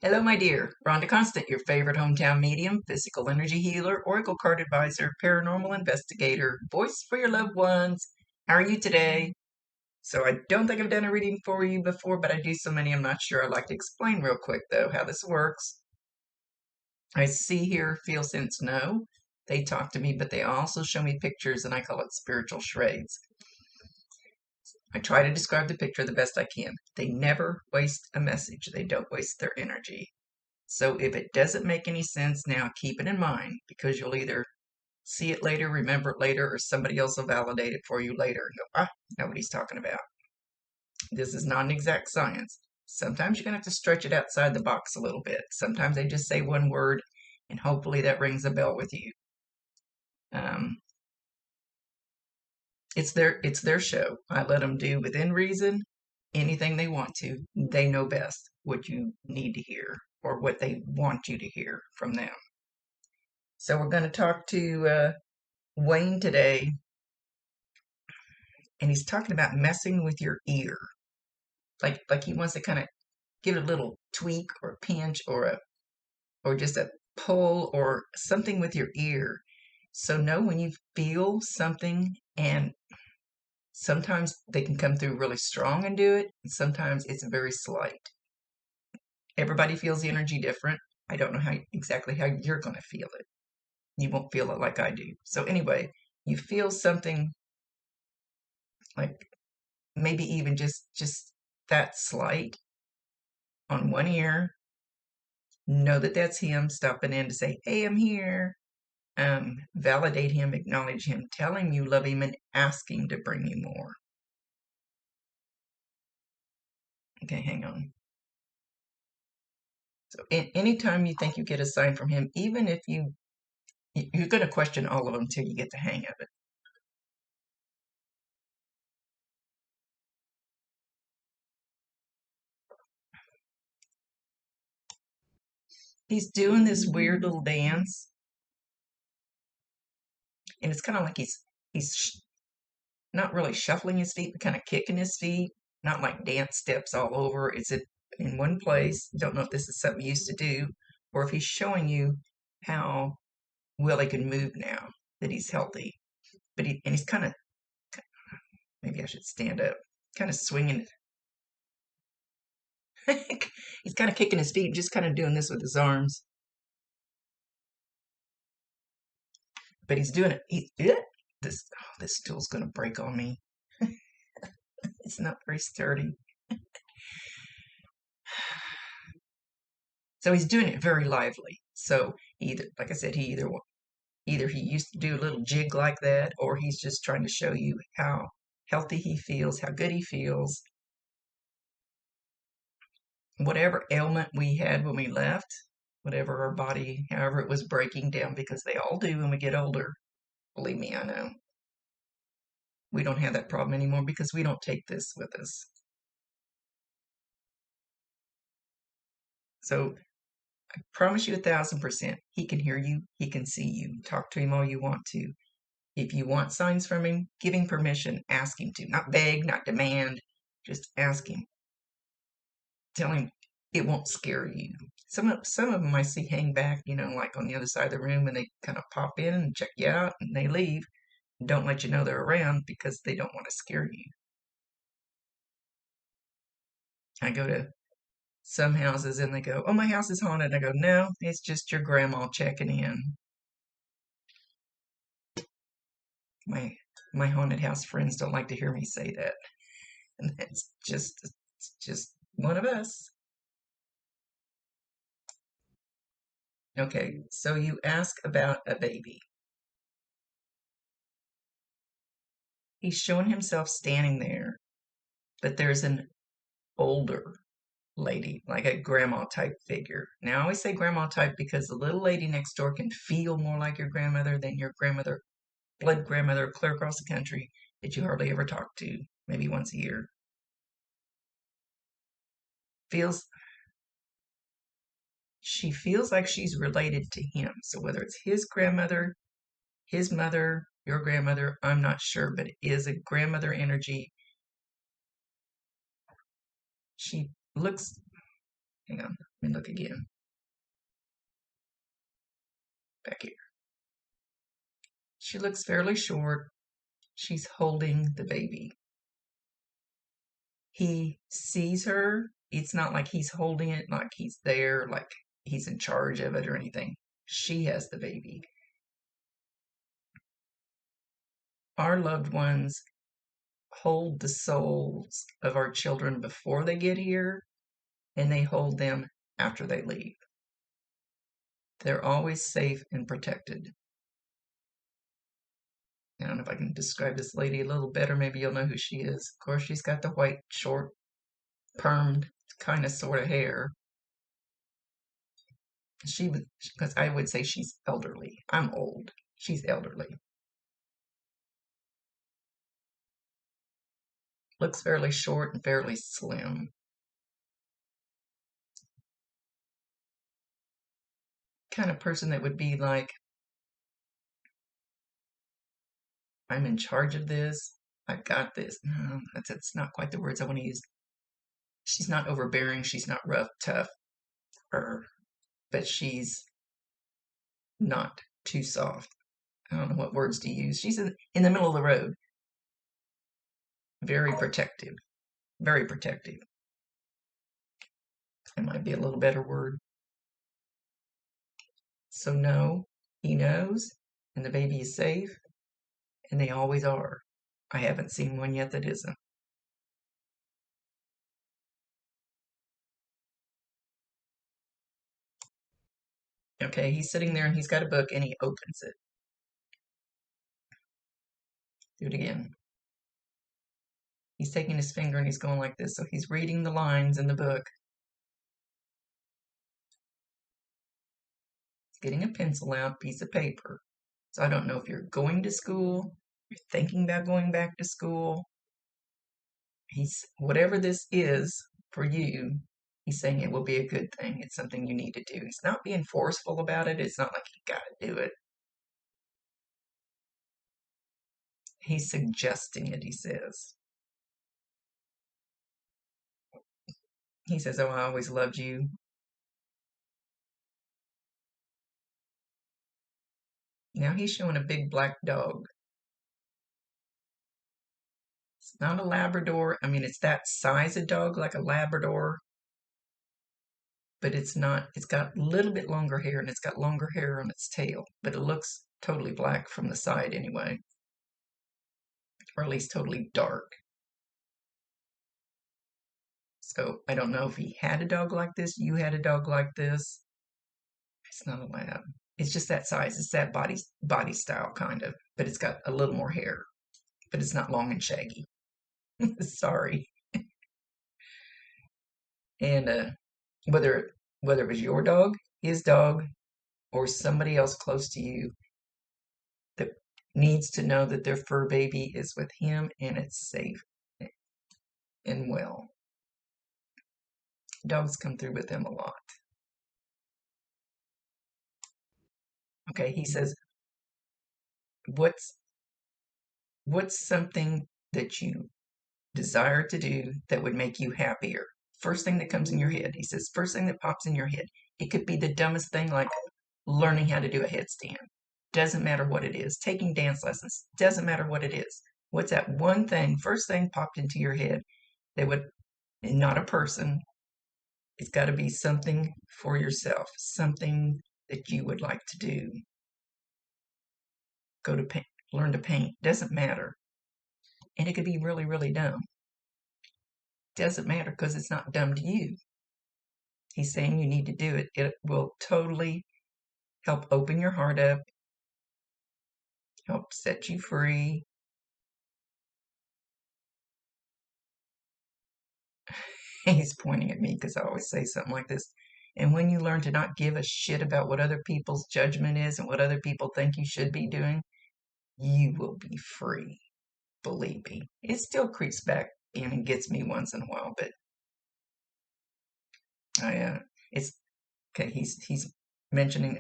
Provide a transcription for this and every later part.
Hello, my dear. Rhonda Constant, your favorite hometown medium, physical energy healer, oracle card advisor, paranormal investigator, voice for your loved ones. How are you today? So I don't think I've done a reading for you before, but I do so many I'm not sure. I'd like to explain real quick, though, how this works. I see, hear, feel, sense, know. They talk to me, but they also show me pictures, and I call it spiritual charades. I try to describe the picture the best I can. They never waste a message. They don't waste their energy. So if it doesn't make any sense now, keep it in mind because you'll either see it later, remember it later, or somebody else will validate it for you later and go, know what he's talking about. This is not an exact science. Sometimes you're going to have to stretch it outside the box a little bit. Sometimes they just say one word and hopefully that rings a bell with you. Um, it's their show. I let them do within reason anything they want to. They know best what you need to hear or what they want you to hear from them. So we're going to talk to Wayne today, and he's talking about messing with your ear. Like he wants to kind of give it a little tweak or a pinch or just a pull or something with your ear. So know when you feel something, and sometimes they can come through really strong and do it, and sometimes it's very slight. Everybody feels the energy different. I don't know exactly how you're going to feel it. You won't feel it like I do. So anyway, you feel something like maybe even just that slight on one ear. Know that that's him stopping in to say, hey, I'm here. Validate him, acknowledge him, tell him you love him, and ask him to bring you more. Okay, hang on. So anytime you think you get a sign from him, even if you're going to question all of them until you get the hang of it. He's doing this weird little dance, and it's kind of like he's not really shuffling his feet, but kind of kicking his feet, not like dance steps all over. It's in one place. Don't know if this is something he used to do, or if he's showing you how well he can move now that he's healthy. But he's kind of, maybe I should stand up, kind of swinging. He's kind of kicking his feet, just kind of doing this with his arms. But he's doing it. This stool's going to break on me. It's not very sturdy. So he's doing it very lively. So either, like I said, either he used to do a little jig like that, or he's just trying to show you how healthy he feels, how good he feels. Whatever ailment we had when we left, whatever our body, however it was breaking down, because they all do when we get older. Believe me, I know. We don't have that problem anymore because we don't take this with us. So I promise you 1,000%, he can hear you, he can see you. Talk to him all you want to. If you want signs from him, give him permission, ask him to. Not beg, not demand, just ask him. Tell him it won't scare you. Some of them I see hang back, like on the other side of the room, and they kind of pop in and check you out, and they leave. Don't let you know they're around because they don't want to scare you. I go to some houses and they go, oh, my house is haunted. I go, no, it's just your grandma checking in. My haunted house friends don't like to hear me say that. And that's just one of us. Okay, so you ask about a baby. He's showing himself standing there, but there's an older lady, like a grandma type figure. Now, I always say grandma type because the little lady next door can feel more like your grandmother than your grandmother, blood grandmother, clear across the country that you hardly ever talk to, maybe once a year. She feels like she's related to him. So whether it's his grandmother, his mother, your grandmother, I'm not sure, but it is a grandmother energy. She looks, hang on, Let me look again. Back here. She looks fairly short. She's holding the baby. He sees her. It's not like he's holding it, like he's there, like he's in charge of it or anything. She has the baby. Our loved ones hold the souls of our children before they get here, and they hold them after they leave. They're always safe and protected. I don't know if I can describe this lady a little better. Maybe you'll know who she is. Of course, she's got the white, short, permed kind of sort of hair. Because I would say she's elderly. I'm old. She's elderly. Looks fairly short and fairly slim. Kind of person that would be like, I'm in charge of this. I've got this. No, that's not quite the words I want to use. She's not overbearing. She's not rough, tough, but she's not too soft. I don't know what words to use. She's in the middle of the road. Very protective. Very protective. It might be a little better word. So no, he knows, and the baby is safe, and they always are. I haven't seen one yet that isn't. Okay, he's sitting there and he's got a book and he opens it. Do it again. He's taking his finger and he's going like this, so he's reading the lines in the book. He's getting a pencil out, piece of paper. So I don't know if you're going to school, you're thinking about going back to school. Whatever this is for you, he's saying it will be a good thing. It's something you need to do. He's not being forceful about it. It's not like you got to do it. He's suggesting it, he says. He says, oh, I always loved you. Now he's showing a big black dog. It's not a Labrador. I mean, it's that size of dog, like a Labrador, but it's not. It's got a little bit longer hair and it's got longer hair on its tail, but it looks totally black from the side anyway, or at least totally dark. So I don't know if he had a dog like this, you had a dog like this. It's not a lab. It's just that size. It's that body style kind of, but it's got a little more hair, but it's not long and shaggy. Sorry. And whether it was your dog, his dog, or somebody else close to you that needs to know that their fur baby is with him and it's safe and well. Dogs come through with them a lot. Okay, he says, what's something that you desire to do that would make you happier? First thing that comes in your head. He says, first thing that pops in your head. It could be the dumbest thing like learning how to do a headstand. Doesn't matter what it is. Taking dance lessons. Doesn't matter what it is. What's that one thing, first thing popped into your head that would, and not a person, it's got to be something for yourself, something that you would like to do. Go to paint, learn to paint. Doesn't matter. And it could be really, really dumb. Doesn't matter because it's not dumb to you. He's saying you need to do it. It will totally help open your heart up, help set you free. He's pointing at me because I always say something like this. And when you learn to not give a shit about what other people's judgment is and what other people think you should be doing, you will be free. Believe me. It still creeps back in and gets me once in a while, but it's okay. He's mentioning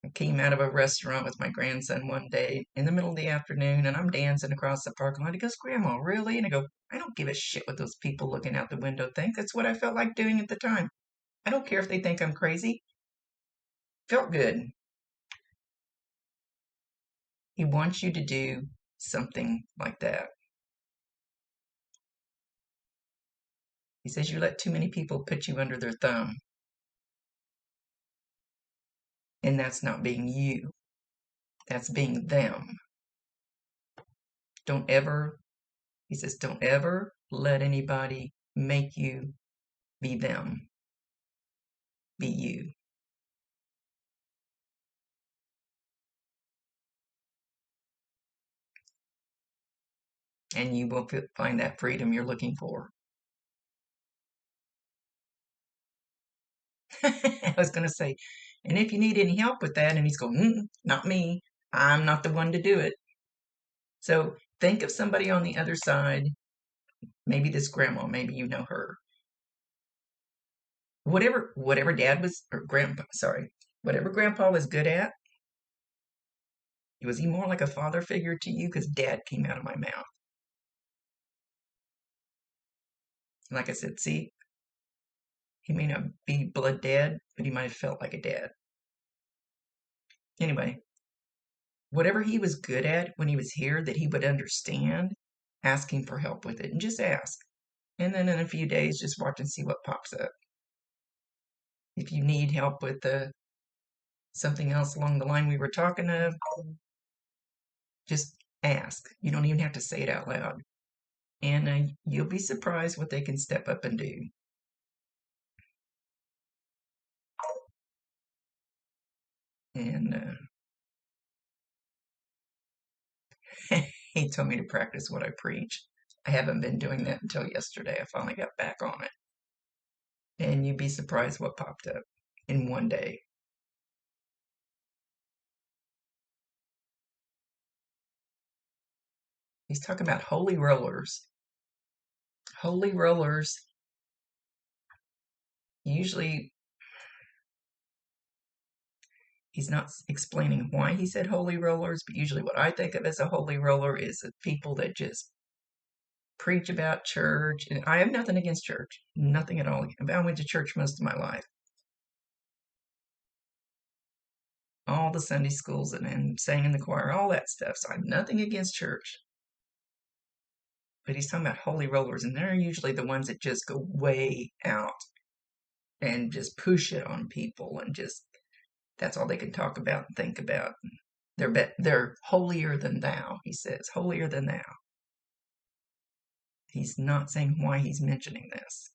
I came out of a restaurant with my grandson one day in the middle of the afternoon, and I'm dancing across the parking lot. He goes, "Grandma, really?" And I go, "I don't give a shit what those people looking out the window think. That's what I felt like doing at the time. I don't care if they think I'm crazy. Felt good." He wants you to do something like that. He says you let too many people put you under their thumb, and that's not being you. That's being them. Don't ever, he says, don't ever let anybody make you be them. Be you. And you will find that freedom you're looking for. I was going to say, and if you need any help with that, and he's going, not me. I'm not the one to do it. So think of somebody on the other side, maybe this grandma, maybe you know her. Whatever dad was, or grandpa, sorry, whatever grandpa was good at, was he more like a father figure to you? Because dad came out of my mouth. Like I said, see, he may not be blood dad, but he might have felt like a dad. Anyway, whatever he was good at when he was here that he would understand, ask him for help with it and just ask. And then in a few days, just watch and see what pops up. If you need help with something else along the line we were talking of, just ask. You don't even have to say it out loud. And you'll be surprised what they can step up and do. And he told me to practice what I preach. I haven't been doing that until yesterday. I finally got back on it. And you'd be surprised what popped up in one day. He's talking about holy rollers. Holy rollers, usually he's not explaining why he said holy rollers, but usually what I think of as a holy roller is the people that just preach about church. And I have nothing against church, nothing at all. I went to church most of my life. All the Sunday schools and sang in the choir, all that stuff. So I have nothing against church. But he's talking about holy rollers, and they're usually the ones that just go way out and just push it on people, and just that's all they can talk about and think about. They're holier than thou, he says, holier than thou. He's not saying why he's mentioning this.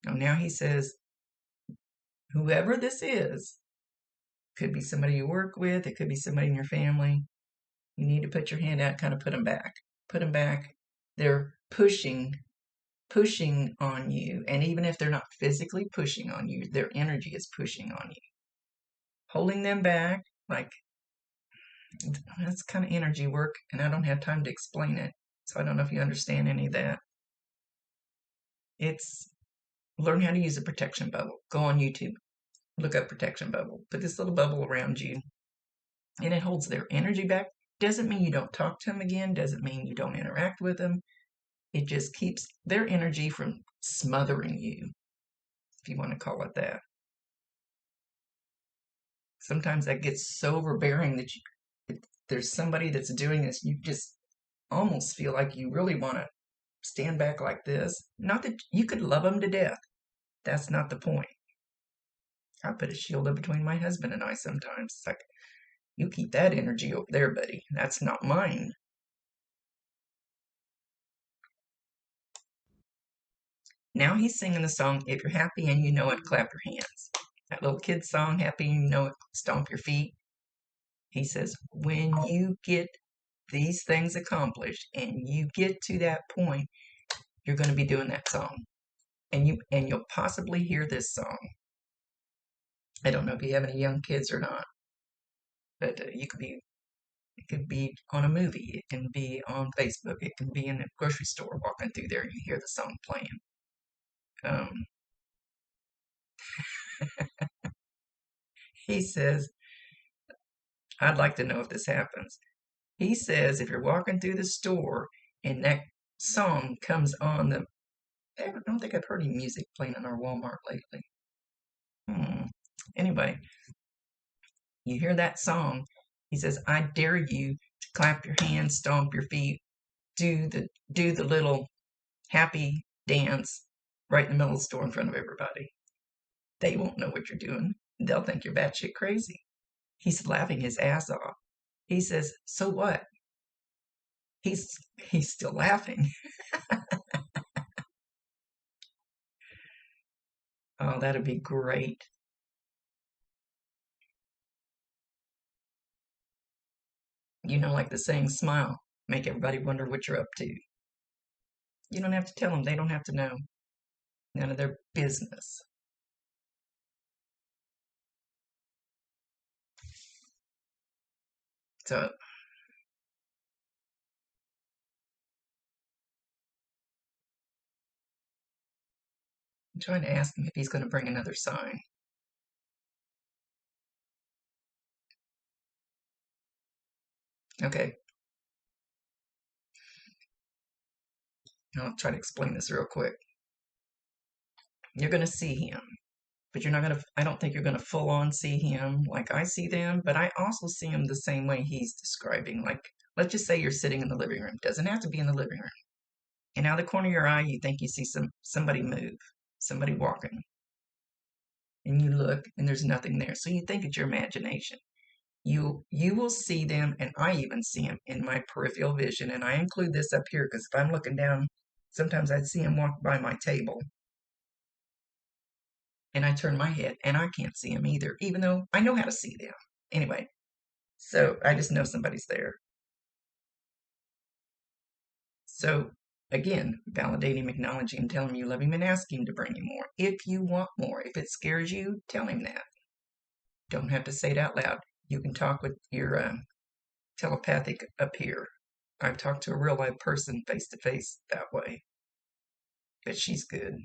Now he says, whoever this is, could be somebody you work with, it could be somebody in your family. You need to put your hand out, kind of put them back. Put them back. They're pushing on you. And even if they're not physically pushing on you, their energy is pushing on you. Holding them back, like, that's kind of energy work, and I don't have time to explain it. So I don't know if you understand any of that. It's learn how to use a protection bubble. Go on YouTube, look up protection bubble. Put this little bubble around you, and it holds their energy back. Doesn't mean you don't talk to them again, doesn't mean you don't interact with them. It just keeps their energy from smothering you, if you want to call it that. Sometimes that gets so overbearing that if there's somebody that's doing this, you just almost feel like you really want to stand back like this. Not that you could love them to death. That's not the point. I put a shield up between my husband and I sometimes. It's like, you keep that energy over there, buddy. That's not mine. Now he's singing the song, If You're Happy and You Know It, Clap Your Hands. That little kid's song, Happy and You Know It, Stomp Your Feet. He says, when you get these things accomplished and you get to that point, you're going to be doing that song. And you'll possibly hear this song. I don't know if you have any young kids or not, but it could be on a movie, it can be on Facebook, it can be in a grocery store walking through there and you hear the song playing. He says, I'd like to know if this happens. He says if you're walking through the store and that song comes on I don't think I've heard any music playing in our Walmart lately. Anyway, you hear that song. He says, I dare you to clap your hands, stomp your feet, do the little happy dance right in the middle of the store in front of everybody. They won't know what you're doing. They'll think you're batshit crazy. He's laughing his ass off. He says, so what? He's still laughing. Oh, that'd be great. Like the saying, smile, make everybody wonder what you're up to. You don't have to tell them. They don't have to know. None of their business. So I'm trying to ask him if he's going to bring another sign. Okay, I'll try to explain this real quick. You're going to see him, but you're not going to, I don't think you're going to full on see him like I see them, but I also see him the same way he's describing. Like, let's just say you're sitting in the living room. Doesn't have to be in the living room. And out of the corner of your eye, you think you see somebody move, somebody walking. And you look and there's nothing there. So you think it's your imagination. You will see them, and I even see them in my peripheral vision. And I include this up here because if I'm looking down, sometimes I'd see them walk by my table. And I turn my head and I can't see them either, even though I know how to see them. Anyway, so I just know somebody's there. So again, validate him, acknowledge him, tell him you love him, and ask him to bring you more. If you want more, if it scares you, tell him that. Don't have to say it out loud. You can talk with your telepathic up here. I've talked to a real live person face to face that way, but she's good.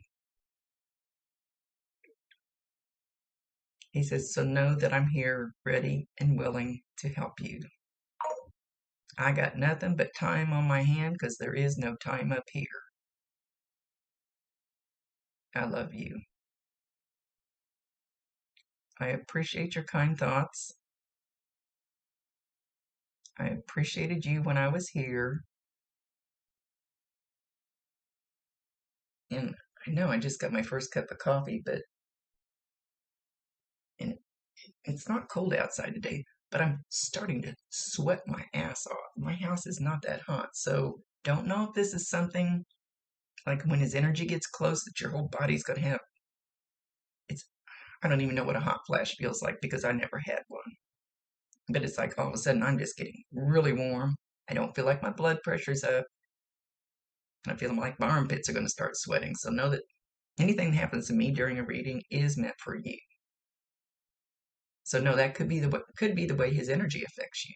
He says, so know that I'm here, ready and willing to help you. I got nothing but time on my hand because there is no time up here. I love you. I appreciate your kind thoughts. I appreciated you when I was here. And I know I just got my first cup of coffee, but and it's not cold outside today, but I'm starting to sweat my ass off. My house is not that hot, so don't know if this is something like when his energy gets close that your whole body's gonna have. It's I don't even know what a hot flash feels like because I never had one. But it's like all of a sudden I'm just getting really warm. I don't feel like my blood pressure's up. I feel like my armpits are going to start sweating. So know that anything that happens to me during a reading is meant for you. So no, that could be the way his energy affects you.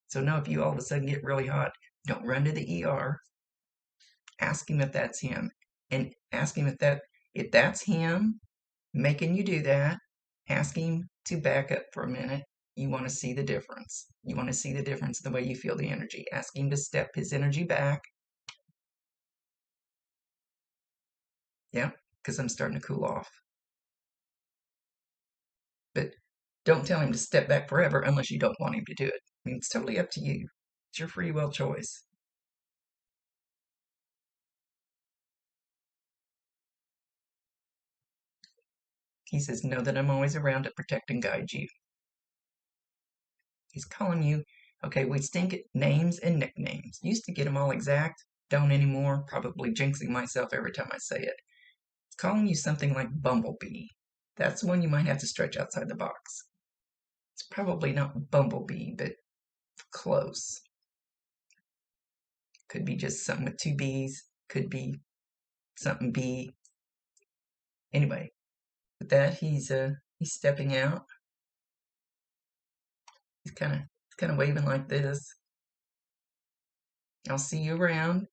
So no, if you all of a sudden get really hot, don't run to the ER. Ask him if that's him, and ask him if that's him making you do that. Ask him to back up for a minute. You want to see the difference. You want to see the difference in the way you feel the energy. Ask him to step his energy back. Yeah, because I'm starting to cool off. But don't tell him to step back forever unless you don't want him to do it. I mean, it's totally up to you. It's your free will choice. He says, know that I'm always around to protect and guide you. He's calling you, okay, we stink at names and nicknames. Used to get them all exact, don't anymore, probably jinxing myself every time I say it. It's calling you something like Bumblebee. That's one you might have to stretch outside the box. It's probably not Bumblebee, but close. Could be just something with two B's, could be something B. Anyway, with that, he's stepping out. He's kind of waving like this. I'll see you around.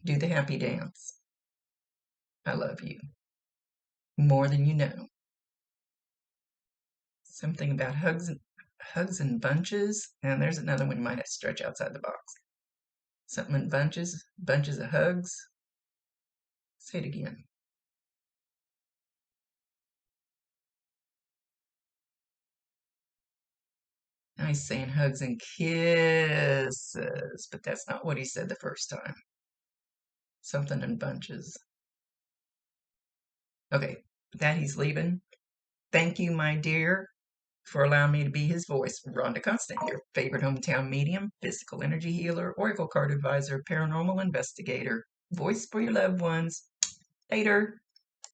Do the happy dance. I love you. more than you know. Something about hugs and bunches. And there's another one you might have to stretch outside the box. Something in bunches of hugs. Say it again. Now he's saying hugs and kisses, but that's not what he said the first time. Something in bunches. Okay, with that he's leaving. Thank you, my dear, for allowing me to be his voice. Rhonda Constant, your favorite hometown medium, physical energy healer, oracle card advisor, paranormal investigator, voice for your loved ones. Later.